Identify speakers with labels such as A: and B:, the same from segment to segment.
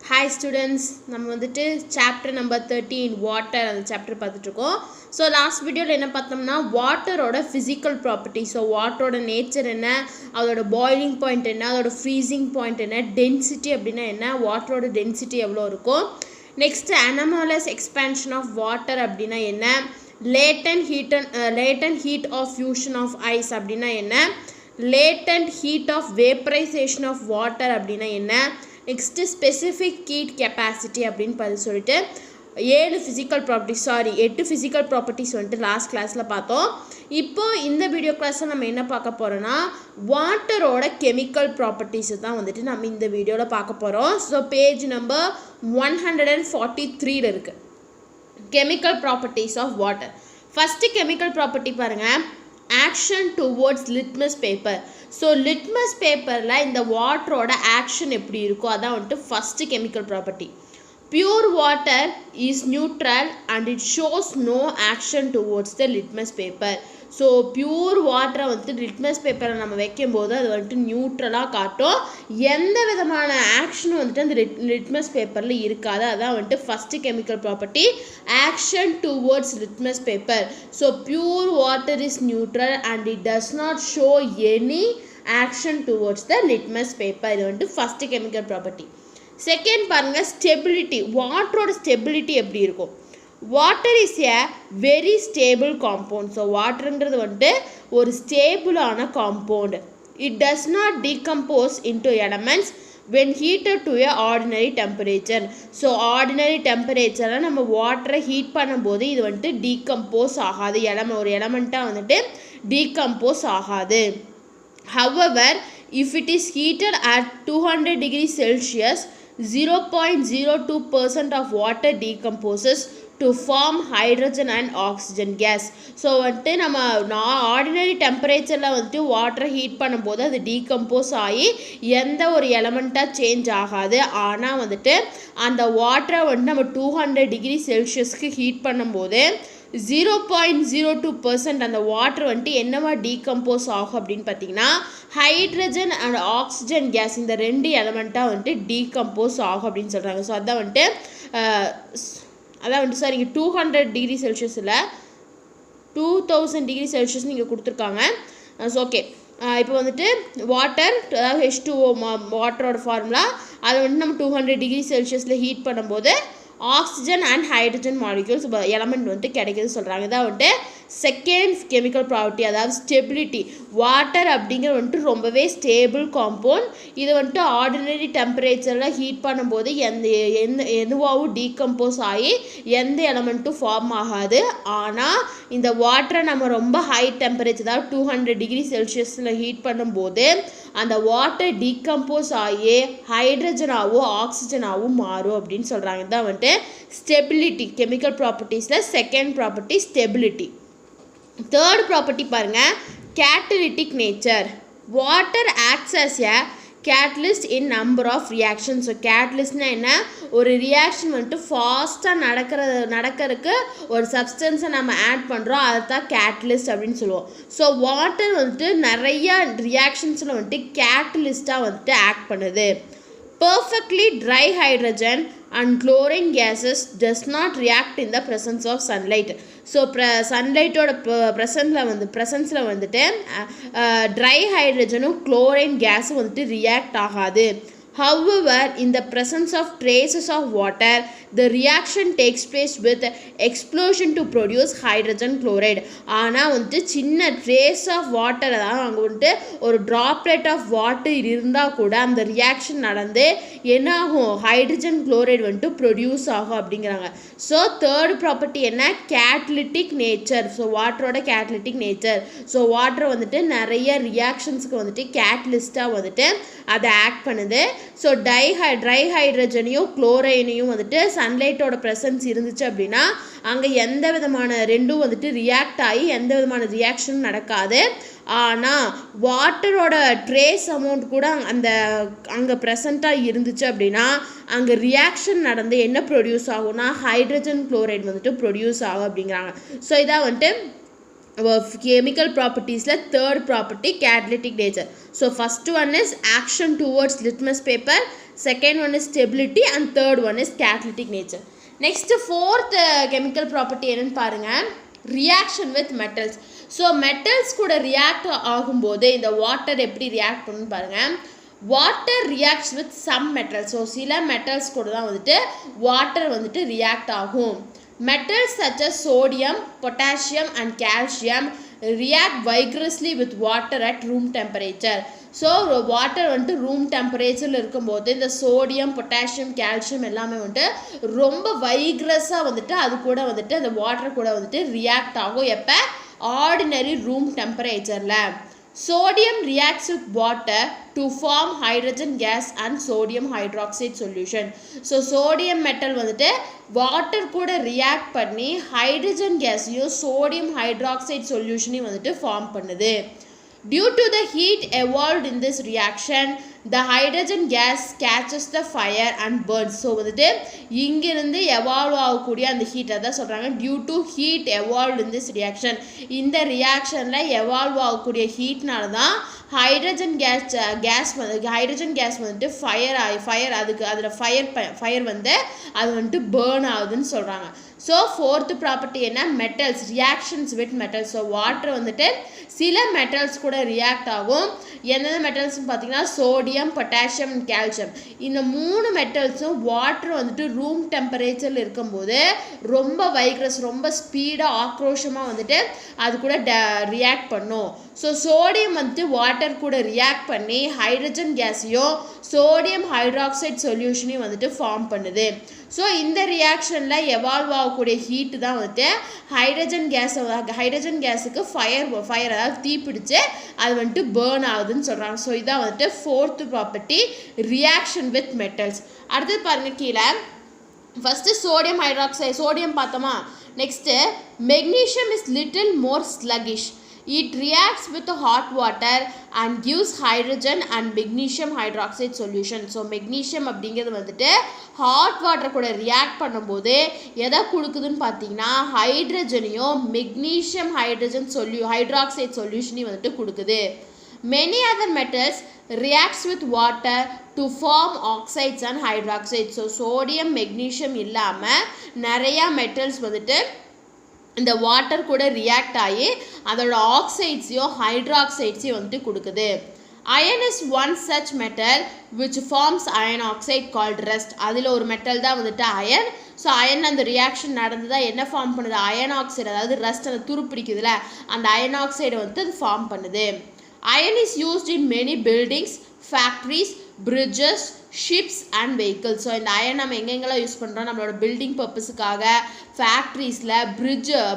A: Hi students, நம்ம வந்துட்டு chapter number 13 water அந்த chapter பார்த்துட்டு இருக்கோம். So last videoல என்ன பார்த்தோம்னா வாட்டரோட physical property. So வாட்டரோட நேச்சர் என்ன, அதோட பாயிலிங் பாயிண்ட் என்ன, அதோட ஃப்ரீசிங் பாயிண்ட் என்ன, டென்சிட்டி அப்படின்னா என்ன, வாட்டரோட டென்சிட்டி எவ்வளோ இருக்கும். Next anomalous expansion of water அப்படின்னா என்ன, latent heat of fusion of ice அப்படின்னா என்ன, latent heat of vaporization of water அப்படின்னா என்ன, நெக்ஸ்ட் ஸ்பெசிஃபிக் ஹீட் கெப்பாசிட்டி அப்படின்னு சொல்லிட்டு 8 ஃபிசிக்கல் ப்ராப்பர்ட்டிஸ் வந்துட்டு லாஸ்ட் கிளாஸில் பார்த்தோம். இப்போ இந்த வீடியோ கிளாஸில் நம்ம என்ன பார்க்க போகிறோன்னா வாட்டரோட கெமிக்கல் ப்ராப்பர்ட்டிஸை தான் வந்துட்டு நம்ம இந்த வீடியோவில் பார்க்க போகிறோம். ஸோ பேஜ் நம்பர் 143 இருக்குது chemical properties of water. First chemical property பாருங்கள், action towards litmus paper. So litmus பேப்பரில் இந்த வாட்டரோட ஆக்ஷன் எப்படி இருக்கோ அதான் வந்துட்டு first chemical property. Pure water is neutral and it shows no action towards the litmus paper. So pure வாட்டரை வந்துட்டு லிட்மஸ் பேப்பரில் நம்ம வைக்கும்போது அது வந்துட்டு நியூட்ரலாக காட்டும், எந்த விதமான ஆக்ஷனும் வந்துட்டு அந்த லிட்மஸ் பேப்பரில் இருக்காது. அதான் வந்துட்டு first chemical property, action towards litmus paper. So pure water is neutral and it does not show any action towards the litmus paper. இது வந்துட்டு ஃபஸ்ட்டு கெமிக்கல் ப்ராப்பர்ட்டி. செகண்ட் பாருங்கள், ஸ்டெபிலிட்டி. வாட்டரோட ஸ்டெபிலிட்டி எப்படி இருக்கும். Water is a very stable compound. So வாட்டருங்கிறது வந்துட்டு ஒரு ஸ்டேபிளான compound. It does not decompose into elements when heated to a ordinary temperature. So ordinary டெம்பரேச்சரில் நம்ம வாட்டரை ஹீட் பண்ணும்போது இது வந்துட்டு டீகம்போஸ் ஆகாது, ஒரு எலமெண்ட்டாக வந்துட்டு டீகம்போஸ் ஆகாது. However, if it is heated at 200 degrees Celsius, 0.02% of water decomposes to form hydrogen and oxygen gas. So வந்துட்டு நம்ம ஆர்டினரி டெம்பரேச்சரில் வந்துட்டு வாட்டரை ஹீட் பண்ணும்போது அது டீகம்போஸ் ஆகி எந்த ஒரு எலமெண்ட்டாக சேஞ்ச் ஆகாது. ஆனால் வந்துட்டு அந்த வாட்டரை வந்துட்டு நம்ம 200 டிகிரி செல்சியஸ்க்கு ஹீட் பண்ணும்போது 0.02% அந்த வாட்டர் வந்துட்டு என்னவா டீகம்போஸ் ஆகும் அப்படின்னு பார்த்தீங்கன்னா ஹைட்ரஜன் அண்ட் ஆக்சிஜன் கேஸ், இந்த ரெண்டு எலமெண்ட்டாக வந்துட்டு டீகம்போஸ் ஆகும் அப்படின்னு சொல்கிறாங்க. ஸோ அதான் வந்துட்டு சார் இங்கே 200 டிகிரி செல்சியஸில் 2000 டிகிரி செல்சியஸ் நீங்கள் கொடுத்துருக்காங்க. ஸோ ஓகே, இப்போ வந்துட்டு வாட்டர், அதாவது H2O வாட்டரோட ஃபார்முலா, அதை வந்துட்டு நம்ம 200 டிகிரி செல்சியஸில் ஹீட் பண்ணும்போது oxygen and hydrogen molecules element வந்துட்டு கிடைக்குதுன்னு சொல்கிறாங்க. இதான் வந்துட்டு செகண்ட் கெமிக்கல் ப்ராப்பர்ட்டி, அதாவது ஸ்டெபிலிட்டி. வாட்டர் அப்படிங்கிற வந்துட்டு ரொம்பவே ஸ்டேபிள் காம்பவுண்ட். இது வந்துட்டு ஆர்டினரி டெம்பரேச்சரில் ஹீட் பண்ணும்போது எதுவாகவும் டீகம்போஸ் ஆகி எந்த எலமெண்ட்டும் ஃபார்ம் ஆகாது. ஆனால் இந்த வாட்டரை நம்ம ரொம்ப ஹை டெம்பரேச்சர், அதாவது 200 டிகிரி செல்சியஸில் ஹீட் பண்ணும்போது அந்த வாட்டர் டீகம்போஸ் ஆகி ஹைட்ரஜனாகவும் ஆக்சிஜனாகவும் மாறும் அப்படின்னு சொல்கிறாங்க. இதான் வந்துட்டு ஸ்டெபிலிட்டி கெமிக்கல் ப்ராப்பர்ட்டிஸில் second property stability. Third property பாருங்கள், catalytic nature. Water acts as a catalyst in number of reaction. So கேட்டலிஸ்ட்னால் என்ன, ஒரு ரியாக்ஷன் வந்துட்டு ஃபாஸ்ட்டாக நடக்கிறதுக்கு ஒரு சப்ஸ்டன்ஸை நம்ம ஆட் பண்ணுறோம், அதை தான் கேட்டலிஸ்ட் அப்படின்னு சொல்லுவோம். ஸோ வாட்டர் வந்துட்டு நிறையா ரியாக்ஷன்ஸில் வந்துட்டு கேட்டலிஸ்ட்டாக வந்துட்டு ஆக்ட் பண்ணுது. Perfectly dry hydrogen and chlorine gases does not react in the presence of sunlight. So சன்லைட்டோட ப்ரெசன்ஸில் வந்துட்டு ட்ரை ஹைட்ரஜனும் குளோரைன் கேஸும் வந்துட்டு ரியாக்ட் ஆகாது. However, in the presence of traces of water, the reaction takes place with explosion to produce hydrogen chloride. ஆனால் வந்துட்டு சின்ன trace of water, அதாவது அங்கே வந்துட்டு ஒரு ட்ராப்லெட் ஆஃப் வாட்டர் இருந்தால் கூட அந்த ரியாக்ஷன் நடந்து என்ன ஆகும், ஹைட்ரஜன் குளோரைடு வந்துட்டு ப்ரொடியூஸ் ஆகும் அப்படிங்கிறாங்க. ஸோ தேர்ட் ப்ராப்பர்ட்டி என்ன, கேட்டலிட்டிக் நேச்சர். ஸோ வாட்டரோட கேட்டலிட்டிக் நேச்சர். ஸோ வாட்டர் வந்துட்டு நிறைய ரியாக்ஷன்ஸுக்கு வந்துட்டு கேட்டலிஸ்ட்டாக வந்துட்டு அதை ஆக்ட் பண்ணுது. ஸோ ட்ரை ஹைட்ரஜனையும் குளோரைனையும் வந்துட்டு சன்லைட்டோட ப்ரெசன்ஸ் இருந்துச்சு அப்படின்னா அங்கே எந்த விதமான ரெண்டும் வந்துட்டு ரியாக்ட் ஆகி எந்த விதமான ரியாக்ஷனும் நடக்காது. ஆனால் வாட்டரோட ட்ரேஸ் அமௌண்ட் கூட அங்கே ப்ரெசண்ட்டாக இருந்துச்சு அப்படின்னா அங்கே ரியாக்ஷன் நடந்து என்ன ப்ரொடியூஸ் ஆகும்னா ஹைட்ரஜன் குளோரைடு வந்துட்டு ப்ரொடியூஸ் ஆகும் அப்படிங்கிறாங்க. ஸோ இதான் வந்துட்டு chemical properties la third property catalytic nature. So first one is action towards litmus paper, second one is stability, and third one is catalytic nature. Next fourth chemical property enna parunga, reaction with metals. So metals kuda react ஆகும்போது இந்த water எப்படி react பண்ணு பாருங்க. Water reacts with some metals. So சில metals கூட தான் வந்துட்டு water வந்துட்டு react ஆகும். Metals such as sodium, potassium and calcium react vigorously with water at room temperature. So water வந்துட்டு room temperature இருக்கும்போது இந்த sodium, potassium, calcium எல்லாமே வந்துட்டு ரொம்ப vigorousா வந்துட்டு அது கூட வந்துட்டு அந்த water கூட வந்துட்டு react ஆகும். எப்ப ordinary room temperatureல. Sodium reacts with water to form hydrogen gas and sodium hydroxide solution. So sodium metal வந்துட்டு water கூட react பண்ணி hydrogen gas யும் sodium hydroxide solution வந்துட்டு form பண்ணுது. Due to the heat evolved in this reaction, the hydrogen gas catches the fire and burns. So வந்துட்டு இங்கிருந்து evolve ஆகக்கூடிய அந்த ஹீட் அதான் சொல்கிறாங்க due to heat evolved in this reaction. இந்த ரியாக்ஷனில் evolve ஆகக்கூடிய ஹீட்னால தான் ஹைட்ரஜன் கேஸ் வந்துட்டு ஃபயர் அதுக்கு அதில் ஃபயர் வந்து அது வந்துட்டு பேர்ன் ஆகுதுன்னு சொல்கிறாங்க. ஸோ ஃபோர்த்து ப்ராப்பர்ட்டி என்ன, metals reactions with metals. So water வந்துட்டு சில மெட்டல்ஸ் கூட ரியாக்ட் ஆகும். எந்தெந்த மெட்டல்ஸ்னு பார்த்தீங்கன்னா சோடியம், பொட்டாசியம் அண்ட் கால்சியம். இந்த 3 மெட்டல்ஸும் வாட்டர் வந்துட்டு ரூம் டெம்பரேச்சரில் இருக்கும்போது ரொம்ப வைக்ரஸ் ரொம்ப ஸ்பீடாக ஆக்ரோஷமாக வந்துட்டு அது கூட ரியாக்ட் பண்ணும். ஸோ சோடியம் வந்துட்டு வாட்டர் கூட ரியாக்ட் பண்ணி ஹைட்ரஜன் கேஸையும் சோடியம் ஹைட்ராக்சைடு சொல்யூஷனையும் வந்துட்டு ஃபார்ம் பண்ணுது. ஸோ இந்த ரியாக்ஷனில் எவால்வ் ஆகக்கூடிய ஹீட்டு தான் வந்துட்டு ஹைட்ரஜன் கேஸுக்கு ஃபயர் அதாவது தீப்பிடிச்சு அது வந்துட்டு பேர்ன் ஆகுதுன்னு சொல்கிறாங்க. ஸோ இதான் வந்துட்டு fourth property, reaction with metals. அடுத்தது பாருங்கள் கீழே ஃபஸ்ட்டு சோடியம் பார்த்தோமா. Next magnesium is little more sluggish. It reacts with the hot water and gives hydrogen and magnesium hydroxide solution. So magnesium அப்படிங்கிறது வந்துட்டு ஹாட் வாட்டர் கூட react பண்ணும்போது எதை கொடுக்குதுன்னு பார்த்தீங்கன்னா ஹைட்ரஜனையும் மெக்னீஷியம் ஹைட்ராக்சைடு சொல்யூஷனையும் வந்துட்டு கொடுக்குது. Many other metals reacts with water to form oxides and hydroxides. So sodium magnesium இல்லாமல் நிறையா மெட்டல்ஸ் வந்துட்டு இந்த வாட்டர் கூட ரியாக்ட் ஆகி அதோட ஆக்சைட்ஸையும் ஹைட்ராக்சைட்ஸையும் வந்துட்டு கொடுக்குது. Iron is one such metal which forms iron oxide called rust. அதில் ஒரு மெட்டல் தான் வந்துட்டு அயன். ஸோ அயன் அந்த ரியாக்ஷன் நடந்துதான் என்ன ஃபார்ம் பண்ணுது, அயன் ஆக்சைடு, அதாவது ரஸ்ட் அந்த துருப்பிடிக்குதுல அந்த அயன் ஆக்சைடை வந்துட்டு அது ஃபார்ம் பண்ணுது. Iron is used in many buildings, factories, bridges, ships and vehicles. So இந்த அயன் நம்ம எங்கெங்கெல்லாம் யூஸ் பண்ணுறோம், நம்மளோட பில்டிங் பர்பஸுக்காக, ஃபேக்ட்ரிஸில்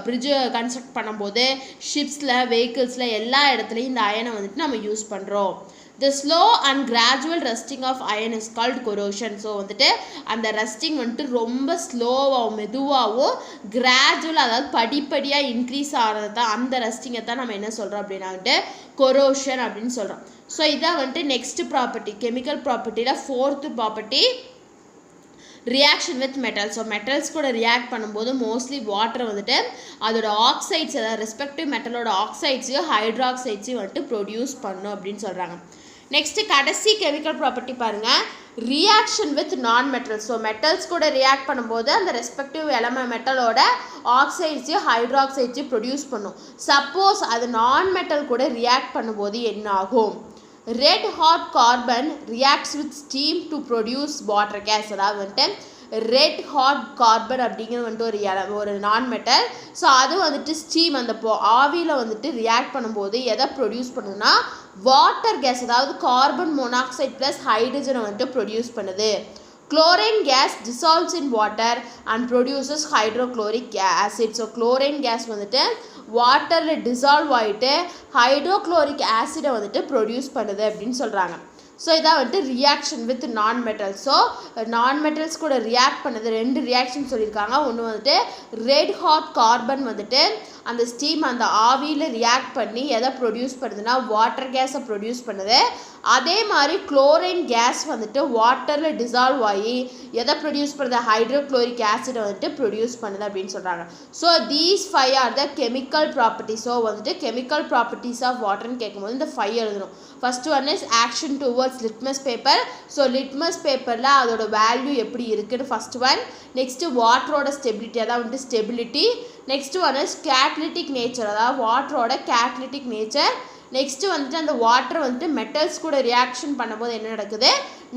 A: பிரிட்ஜு கன்ஸ்ட்ரக்ட் பண்ணும்போது, ஷிப்ஸில், வெஹிக்கிள்ஸில் எல்லா இடத்துலையும் இந்த அயனை வந்துட்டு நம்ம யூஸ் பண்ணுறோம். The slow and gradual rusting of iron is called corrosion. So வந்துட்டு அந்த ரஸ்டிங் வந்துட்டு ரொம்ப ஸ்லோவாகவும் மெதுவாகவும் கிராஜுவல் அதாவது படிப்படியாக இன்க்ரீஸ் ஆகிறது தான் அந்த ரஸ்டிங்கை தான் நம்ம என்ன சொல்கிறோம் அப்படின்னாட்டு கொரோஷன் அப்படின்னு சொல்கிறோம். ஸோ இதான் வந்துட்டு நெக்ஸ்ட் ப்ராப்பர்ட்டி, கெமிக்கல் ப்ராப்பர்ட்டியில் fourth property reaction with metals. So metals கூட ரியாக்ட் பண்ணும்போது மோஸ்ட்லி வாட்டர் வந்துட்டு அதோட ஆக்சைட்ஸ் அதாவது ரெஸ்பெக்டிவ் மெட்டலோட ஆக்சைட்ஸையும் ஹைட்ராக்சைட்ஸையும் வந்துட்டு ப்ரொடியூஸ் பண்ணும் அப்படின்னு சொல்கிறாங்க. நெக்ஸ்ட்டு கடைசி கெமிக்கல் ப்ராப்பர்ட்டி பாருங்கள், ரியாக்ஷன் வித் நான் மெட்டல்ஸ். ஸோ மெட்டல்ஸ் கூட ரியாக்ட் பண்ணும்போது அந்த ரெஸ்பெக்டிவ் மெட்டலோட ஆக்சைட்ஸையும் ஹைட்ராக்சைட்ஸையும் ப்ரொடியூஸ் பண்ணும். சப்போஸ் அது நான் மெட்டல் கூட ரியாக்ட் பண்ணும்போது என்ன ஆகும், red hot carbon reacts with steam to produce water case. அதாவது வந்துட்டு ரெட் ஹாட் கார்பன் அப்படிங்கிறது வந்துட்டு ஒரு நான் மெட்டல். ஸோ அது வந்துட்டு ஸ்டீம் அந்த ஆவியில் வந்துட்டு ரியாக்ட் பண்ணும்போது எதை ப்ரொடியூஸ் பண்ணுதுன்னா வாட்டர் கேஸ், அதாவது கார்பன் மோனாக்சைடு ப்ளஸ் ஹைட்ரஜனை வந்துட்டு ப்ரொடியூஸ் பண்ணுது. Chlorine gas dissolves in water and produces hydrochloric acid. So chlorine gas வந்துட்டு வாட்டரில் டிசால்வ் ஆகிட்டு ஹைட்ரோக்ளோரிக் ஆசிடை வந்துட்டு ப்ரொடியூஸ் பண்ணுது அப்படின்னு சொல்கிறாங்க. ஸோ இதான் வந்துட்டு ரியாக்ஷன் வித் நான் மெட்டல்ஸ். ஸோ நான் மெட்டல்ஸ் கூட ரியாக்ட் பண்ணது 2 ரியாக்ஷன் சொல்லியிருக்காங்க. ஒன்று வந்துட்டு ரெட் ஹாட் கார்பன் வந்துட்டு அந்த ஸ்டீம் அந்த ஆவியில் ரியாக்ட் பண்ணி எதை ப்ரொடியூஸ் பண்ணுதுன்னா வாட்டர் கேஸை ப்ரொடியூஸ் பண்ணுது. அதே மாதிரி குளோரின் கேஸ் வந்துட்டு வாட்டரில் டிசால்வ் ஆகி எதை ப்ரொடியூஸ் பண்ணுது ஹைட்ரோக்ளோரிக் ஆசிடை வந்துட்டு ப்ரொடியூஸ் பண்ணுது அப்படின்னு சொல்கிறாங்க. So these 5 R the chemical properties. So வந்துட்டு கெமிக்கல் ப்ராப்பர்ட்டிஸ் ஆஃப் வாட்டர்னு கேட்கும்போது இந்த 5 எழுதணும். First one is action towards litmus paper. So litmus பேப்பரில் அதோட வேல்யூ எப்படி இருக்குன்னு ஃபர்ஸ்ட் ஒன். நெக்ஸ்ட்டு வாட்டரோட ஸ்டெபிலிட்டி, அதாவது வந்துட்டு stability. Next one is catalytic nature, அதாவது வாட்டரோட கேட்டலிட்டிக் நேச்சர். நெக்ஸ்ட்டு வந்துட்டு அந்த வாட்டர் வந்துட்டு மெட்டல்ஸ் கூட ரியாக்ஷன் பண்ணும்போது என்ன நடக்குது,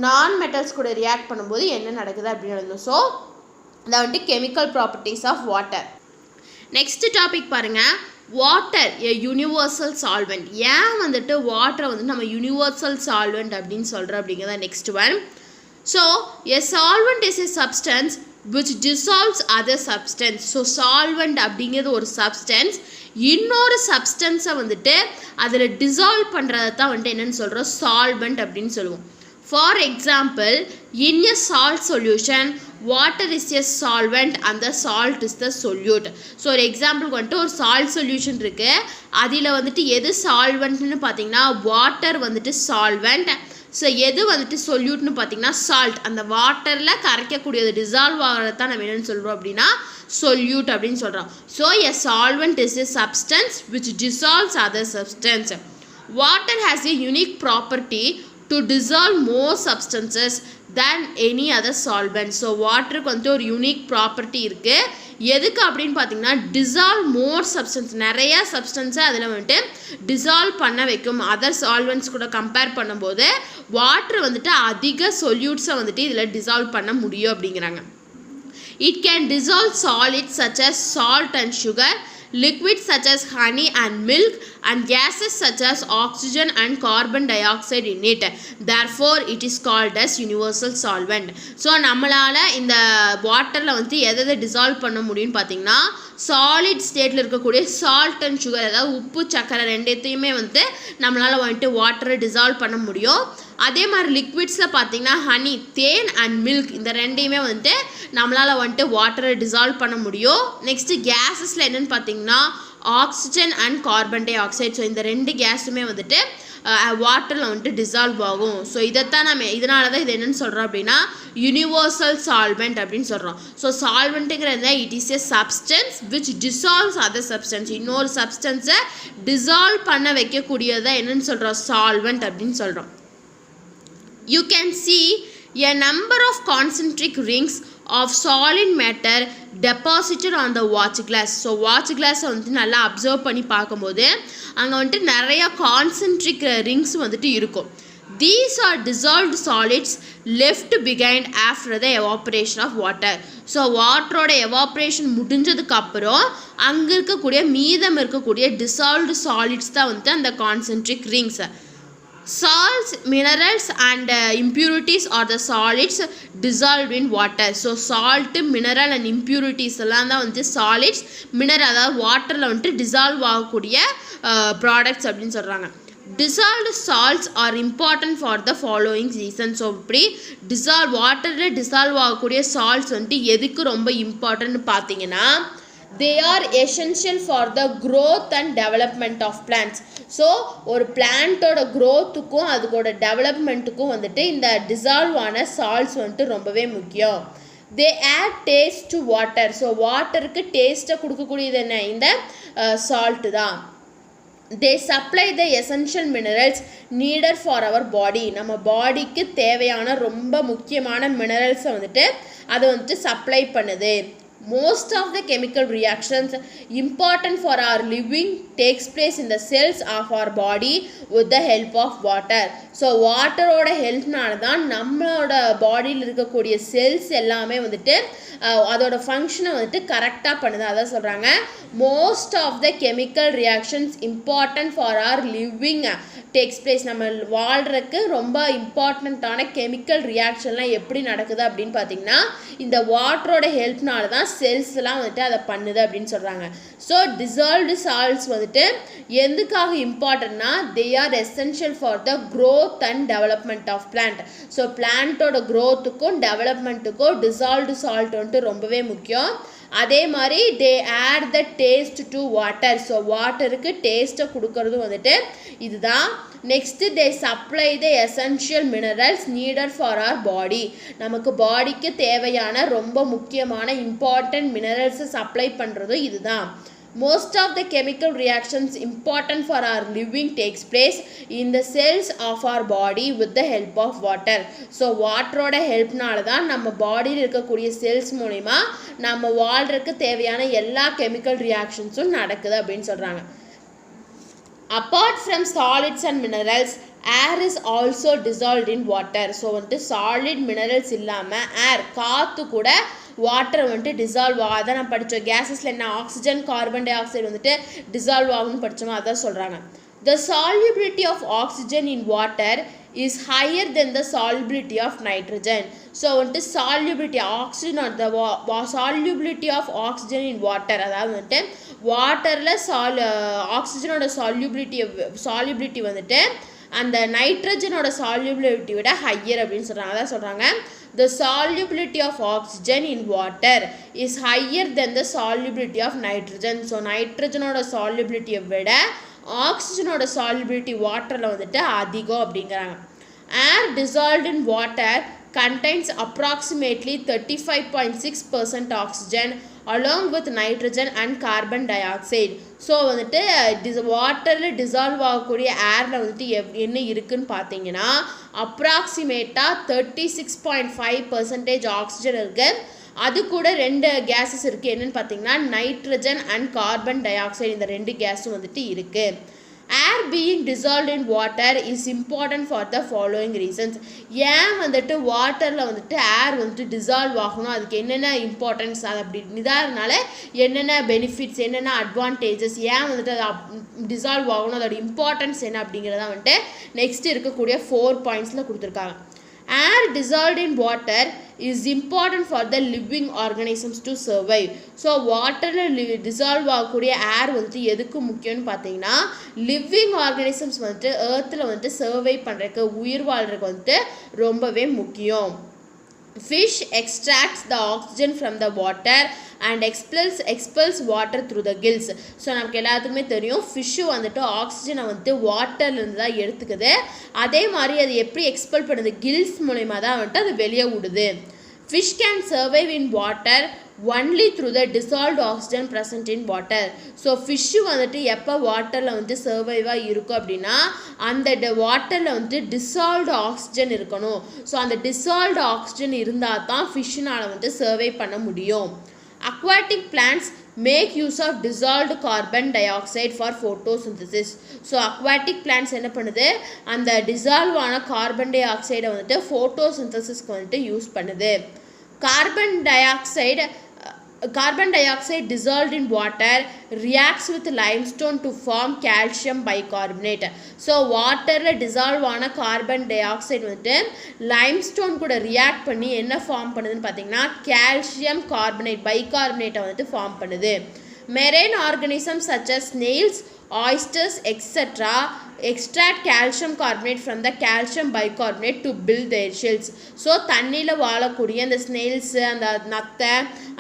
A: நான் மெட்டல்ஸ் கூட ரியாக்ட் பண்ணும்போது என்ன நடக்குது அப்படின்னு எழுதணும். ஸோ இதை வந்துட்டு chemical properties of water. Next topic பாருங்கள், வாட்டர் எ யூனிவர்சல் சால்வெண்ட். ஏன் வந்துட்டு வாட்டரை வந்து நம்ம யூனிவர்சல் சால்வெண்ட் அப்படின்னு சொல்கிறோம் அப்படிங்கிறத next one. So a solvent is a substance which dissolves other substance. So solvent அப்படிங்கிறது ஒரு சப்ஸ்டன்ஸ், இன்னொரு சப்ஸ்டன்ஸை வந்துட்டு அதில் டிசால்வ் பண்ணுறதை தான் வந்துட்டு என்னென்னு சொல்கிறோம் சால்வெண்ட் அப்படின்னு சொல்லுவோம். For example, in a salt solution water is a solvent and the salt is the solute. So ஒரு எக்ஸாம்பிளுக்கு வந்துட்டு ஒரு சால்ட் சொல்யூஷன் இருக்குது, அதில் வந்துட்டு எது சால்வெண்ட்னு பார்த்தீங்கன்னா வாட்டர் வந்துட்டு சால்வெண்ட். ஸோ எது வந்துட்டு சொல்யூட்னு பார்த்தீங்கன்னா சால்ட். அந்த வாட்டரில் கரைக்கக்கூடியது டிசால்வ் ஆகிறத தான் நம்ம என்னென்னு சொல்கிறோம் அப்படின்னா சொல்யூட் அப்படின்னு சொல்கிறோம். So a solvent is a substance which dissolves other substance. Water has a unique property to dissolve more substances than any other solvent. So வாட்டருக்கு வந்துட்டு ஒரு யூனிக் ப்ராப்பர்ட்டி இருக்குது. எதுக்கு அப்படின்னு பார்த்தீங்கன்னா டிசால்வ் மோர் சப்ஸ்டன்ஸ், நிறையா சப்ஸ்டன்ஸை அதில் வந்துட்டு டிசால்வ் பண்ண வைக்கும். அதர் சால்வெண்ட்ஸ் கூட கம்பேர் பண்ணும்போது வாட்டர் வந்துட்டு அதிக சொல்யூட்ஸை வந்துட்டு இதில் டிசால்வ் பண்ண முடியும் அப்படிங்கிறாங்க. It can dissolve solids such as salt and sugar, liquids such as honey and milk, and gases such as oxygen and carbon dioxide in it. Therefore it is called as universal solvent. So நம்மளால் இந்த வாட்டரில் வந்து எதை dissolve பண்ண முடியும்னு பார்த்தீங்கன்னா solid ஸ்டேட்டில் இருக்கக்கூடிய சால்ட் அண்ட் சுகர், அதாவது உப்பு சக்கரை ரெண்டுத்தையுமே வந்து நம்மளால் வந்துட்டு வாட்டரை டிசால்வ் பண்ண முடியும். அதே மாதிரி லிக்விட்ஸில் பார்த்தீங்கன்னா ஹனி, தேன் அண்ட் மில்க், இந்த ரெண்டையுமே வந்துட்டு நம்மளால் வந்துட்டு வாட்டரை டிசால்வ் பண்ண முடியும். நெக்ஸ்ட்டு கேஸஸில் என்னென்னு பார்த்தீங்கன்னா oxygen and carbon di oxide. So இந்த 2 கேஸுமே வந்துட்டு வாட்டரில் வந்துட்டு டிசால்வ் ஆகும். ஸோ இதைத்தான் நம்ம இதனால தான் இது என்னென்னு சொல்கிறோம் அப்படின்னா யூனிவர்சல் சால்வெண்ட் அப்படின்னு சொல்கிறோம். ஸோ சால்வெண்ட்டுங்கிறது it is a substance which dissolves other substance. இன்னொரு சப்ஸ்டன்ஸை டிசால்வ் பண்ண வைக்கக்கூடியதை என்னென்னு சொல்கிறோம் சால்வெண்ட் அப்படின்னு சொல்கிறோம். You can see a number of concentric rings of solid matter deposited on the watch glass. So watch கிளாஸை வந்துட்டு நல்லா அப்சர்வ் பண்ணி பார்க்கும்போது அங்கே வந்துட்டு நிறைய கான்சென்ட்ரிக் ரிங்ஸ் வந்துட்டு இருக்கும். These are dissolved solids left behind after the evaporation of water. So வாட்டரோட எவாப்ரேஷன் முடிஞ்சதுக்கப்புறம் அங்கே இருக்கக்கூடிய மீதம் இருக்கக்கூடிய டிசால்வ்டு சாலிட்ஸ் தான் வந்துட்டு அந்த concentric rings. Salts, minerals and impurities are the solids dissolved in water. So salt, mineral and impurities எல்லாம் தான் வந்து சாலிட்ஸ், மினரல் அதாவது வாட்டரில் வந்துட்டு டிசால்வ் ஆகக்கூடிய ப்ராடக்ட்ஸ் அப்படின்னு சொல்கிறாங்க. dissolved salts are important for the following reasons. So இப்படி வாட்டரில் டிசால்வ் ஆகக்கூடிய சால்ட்ஸ் வந்துட்டு எதுக்கு ரொம்ப இம்பார்ட்டன்ட்னு பார்த்தீங்கன்னா they are essential for the growth and development of plants. So ஒரு பிளான்ட்டோட க்ரோத்துக்கும் அதுக்கோட டெவலப்மெண்ட்டுக்கும் வந்துட்டு இந்த டிசால்வ் ஆன சால்ட்ஸ் வந்துட்டு ரொம்பவே முக்கியம். they add taste to water. So வாட்டருக்கு டேஸ்ட்டை கொடுக்கக்கூடியது என்ன, இந்த சால்ட்டு தான். they supply the essential minerals needed for our body. நம்ம பாடிக்கு தேவையான ரொம்ப முக்கியமான மினரல்ஸை வந்துட்டு அதை வந்துட்டு சப்ளை பண்ணுது. Most of the chemical reactions important for our living takes place in the cells of our body with the help of water. So வாட்டரோட ஹெல்ப்னால தான் நம்மளோட பாடியில் இருக்கக்கூடிய செல்ஸ் எல்லாமே வந்துட்டு அதோட ஃபங்க்ஷனை வந்துட்டு கரெக்டாக பண்ணுது. அதான் சொல்கிறாங்க most of the chemical reactions important for our living takes place. நம்ம வாழ்கிறதுக்கு ரொம்ப இம்பார்ட்டண்ட்டான கெமிக்கல் ரியாக்ஷன்லாம் எப்படி நடக்குது அப்படின்னு பார்த்தீங்கன்னா இந்த வாட்டரோட ஹெல்ப்னால தான் செல்ஸ்லாம் வந்துட்டு அதை பண்ணுது அப்படின்னு சொல்கிறாங்க. ஸோ டிசால்வ்டு சால்ட்ஸ் வந்துட்டு எதுக்காக இம்பார்ட்டன்ட்னா they are essential for the growth and development of plant. So பிளான்ட்டோட க்ரோத்துக்கும் டெவலப்மெண்ட்டுக்கும் டிசால்வ்டு சால்ட் வந்துட்டு ரொம்பவே முக்கியம். அதே மாதிரி they add the taste to water. So வாட்டருக்கு டேஸ்ட்டை கொடுக்கறது வந்துட்டு இதுதான். Next they supply the essential minerals needed for our body. நமக்கு பாடிக்கு தேவையான ரொம்ப முக்கியமான இம்பார்ட்டன்ட் மினரல்ஸை சப்ளை பண்ணுறதும் இதுதான். Most of the chemical reactions important for our living takes place in the cells of our body with the help of water. So வாட்டரோட ஹெல்ப்னால தான் நம்ம பாடியில் இருக்கக்கூடிய செல்ஸ் மூலிமா நம்ம வாழ்றதுக்கு தேவையான எல்லா கெமிக்கல் ரியாக்ஷன்ஸும் நடக்குது அப்படின்னு சொல்கிறாங்க. Apart from solids and minerals, air is also dissolved in water. So வந்துட்டு சாலிட் மினரல்ஸ் இல்லாமல் ஏர் காற்று கூட வாட்டர் வந்துட்டு டிசால்வ் ஆகும். அதான் நான் படித்தோம் கேஸஸில் என்ன ஆக்சிஜன் கார்பன் டை ஆக்சைடு வந்துட்டு டிசால்வ் ஆகும்னு படித்தோமோ அதான் சொல்கிறாங்க. The solubility of oxygen in water is higher than the solubility of nitrogen. So வந்துட்டு solubility oxygen or the solubility of oxygen in water, அதாவது வந்துட்டு வாட்டரில் ஆக்சிஜனோட சால்யூபிலிட்டி வந்துட்டு அந்த நைட்ரஜனோட சால்யூபிலிட்டி விட ஹையர் அப்படின்னு சொல்கிறாங்க. அதான் சொல்கிறாங்க the solubility of oxygen in water is higher than the solubility of nitrogen. So நைட்ரஜனோட சால்யூபிலிட்டியை விட ஆக்சிஜனோட சால்யூபிலிட்டி வாட்டரில் வந்துட்டு அதிகம் அப்படிங்கிறாங்க. Air dissolved in water contains approximately 35.6% oxygen along with nitrogen and carbon dioxide. So வந்துட்டு வாட்டரில் டிசால்வ் ஆகக்கூடிய ஏரில் வந்துட்டு என்ன இருக்குதுன்னு பார்த்தீங்கன்னா அப்ராக்சிமேட்டாக 36.5% ஆக்சிஜன் இருக்குது. அது கூட 2 கேஸஸ் இருக்குது. என்னென்னு பார்த்தீங்கன்னா nitrogen and carbon dioxide, இந்த 2 கேஸும் வந்துட்டு இருக்குது. Air being dissolved in water is important for the following reasons. ஏன் வந்துட்டு வாட்டரில் வந்துட்டு ஏர் வந்துட்டு டிசால்வ் ஆகணும், அதுக்கு என்னென்ன இம்பார்ட்டன்ஸ், அது அப்படி இதாகிறதுனால என்னென்ன பெனிஃபிட்ஸ், என்னென்ன அட்வான்டேஜஸ், ஏன் வந்துட்டு அது டிசால்வ் ஆகணும், அதோட இம்பார்ட்டன்ஸ் என்ன அப்படிங்கிறத வந்துட்டு நெக்ஸ்ட் இருக்கக்கூடிய 4 பாயிண்ட்ஸில் கொடுத்துருக்காங்க. Air dissolved in water is important for the living organisms to survive. So வாட்டரில் டிசால்வ் ஆகக்கூடிய ஏர் வந்துட்டு எதுக்கு முக்கியம்னு பார்த்தீங்கன்னா லிவிங் ஆர்கானிசம்ஸ் வந்துட்டு ஏர்த்தில் வந்துட்டு சர்வை பண்ணுறதுக்கு, உயிர் வாழ்கிறதுக்கு வந்துட்டு ரொம்பவே முக்கியம். Fish extracts the oxygen from the water and expels water through the gills. So நமக்கு எல்லாத்துக்குமே தெரியும் ஃபிஷ்ஷு வந்துட்டு ஆக்சிஜனை வந்துட்டு வாட்டர்லேருந்து தான் எடுத்துக்குது. அதே மாதிரி அது எப்படி எக்ஸ்பெல் பண்ணுது, கில்ஸ் மூலயமா தான் வந்துட்டு அது வெளியே விடுது. Fish can survive in water only through the dissolved oxygen present in water. So fish வந்துட்டு எப்போ வாட்டரில் வந்துட்டு சர்வைவாக இருக்கும் அப்படின்னா அந்த வாட்டரில் வந்துட்டு டிசால்வ்டு ஆக்சிஜன் இருக்கணும். ஸோ அந்த டிசால்வ்டு ஆக்சிஜன் இருந்தால் தான் ஃபிஷ்ஷுனால் வந்துட்டு சர்வை பண்ண முடியும். Aquatic plants make use of dissolved carbon dioxide for photosynthesis. So aquatic plants என்ன பண்ணுது, அந்த டிசால்வ் ஆன கார்பன் டை ஆக்சைடை வந்துட்டு ஃபோட்டோசிந்தசிஸ்க்கு வந்துட்டு யூஸ் பண்ணுது. Carbon dioxide dissolved in water reacts with limestone to form calcium bicarbonate. So வாட்டரில் டிசால்வ் ஆன கார்பன் டை ஆக்சைடு வந்துட்டு லைம்ஸ்டோன் கூட ரியாக்ட் பண்ணி என்ன ஃபார்ம் பண்ணுதுன்னு பார்த்தீங்கன்னா கால்சியம் கார்பனேட் பைகார்பனேட்டை வந்துட்டு ஃபார்ம் பண்ணுது. Marine organisms such as snails, oysters, etc. extract calcium carbonate from the calcium bicarbonate to build their shells. So தண்ணியில் வாழக்கூடிய அந்த ஸ்னெயில்ஸு, அந்த நத்தை,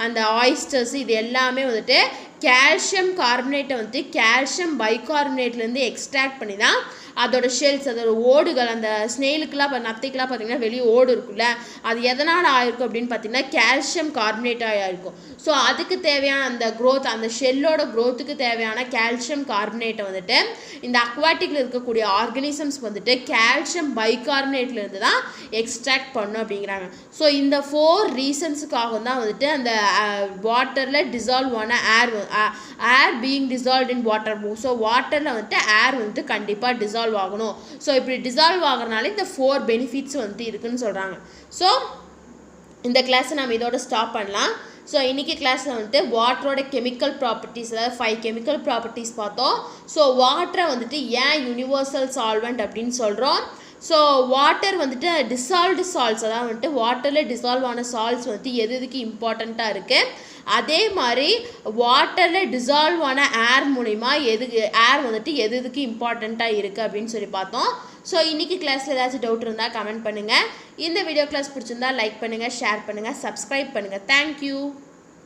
A: அந்த ஆயிஸ்டர்ஸ், இது எல்லாமே வந்துட்டு கால்சியம் கார்பனேட்டை வந்துட்டு கால்சியம் பைகார்பனேட்லேருந்து எக்ஸ்ட்ராக்ட் பண்ணி தான் அதோட ஷெல்ஸ், அதோட ஓடுகள், அந்த ஸ்னெயிலுக்கெலாம் நத்தைக்கெலாம் பார்த்திங்கன்னா வெளியே ஓடு இருக்குல்ல, அது எதனால் ஆயிருக்கும் அப்படின்னு பார்த்திங்கன்னா கால்சியம் கார்பனேட்டாக ஆயிருக்கும். ஸோ அதுக்கு தேவையான அந்த க்ரோத், அந்த ஷெல்லோட க்ரோத்துக்கு தேவையான கால்சியம் கார்பனேட்டை வந்துட்டு இந்த அக்வாட்டிக்கில் இருக்கக்கூடிய ஆர்கனிசம்ஸ் வந்துட்டு கால்சியம் பைகார்பனேட்லேருந்து தான் எக்ஸ்ட்ராக்ட் பண்ணும் அப்படிங்கிறாங்க. ஸோ இந்த 4 ரீசன்ஸுக்காக தான் வந்துட்டு அந்த வாட்டரில் டிசால்வ் ஆன air being dissolved in water. So வாட்டரில் வந்துட்டு ஏர் வந்துட்டு கண்டிப்பாக டிசால்வ் ஆகணும். ஸோ இப்படி டிசால்வ் ஆகிறனால இந்த 4 பெனிஃபிட்ஸ் வந்துட்டு இருக்குன்னு சொல்கிறாங்க. ஸோ இந்த கிளாஸை நம்ம இதோட ஸ்டாப் பண்ணலாம். ஸோ இன்றைக்கி கிளாஸில் வந்துட்டு வாட்டரோட கெமிக்கல் ப்ராப்பர்ட்டிஸ், அதாவது 5 கெமிக்கல் ப்ராப்பர்ட்டிஸ் பார்த்தோம். ஸோ வாட்டரை வந்துட்டு ஏன் யூனிவர்சல் சால்வெண்ட் அப்படின்னு சொல்கிறோம், ஸோ வாட்டர் வந்துட்டு டிசால்வ்டு சால்ட்ஸ், அதாவது வந்துட்டு வாட்டரில் டிசால்வ் ஆன சால்ட்ஸ் வந்துட்டு எதுக்கு இம்பார்ட்டண்ட்டாக இருக்குது, அதே மாதிரி வாட்டரில் டிசால்வ் ஆன ஏர் மூலிமா ஏர் வந்துட்டு எதுக்கு இம்பார்ட்டண்ட்டாக இருக்குது அப்படின்னு சொல்லி பார்த்தோம். ஸோ இன்றைக்கி கிளாஸில் ஏதாச்சும் டவுட் இருந்தால் கமெண்ட் பண்ணுங்கள். இந்த வீடியோ கிளாஸ் பிடிச்சிருந்தா லைக் பண்ணுங்கள், ஷேர் பண்ணுங்கள், சப்ஸ்கிரைப் பண்ணுங்கள். தேங்க்யூ.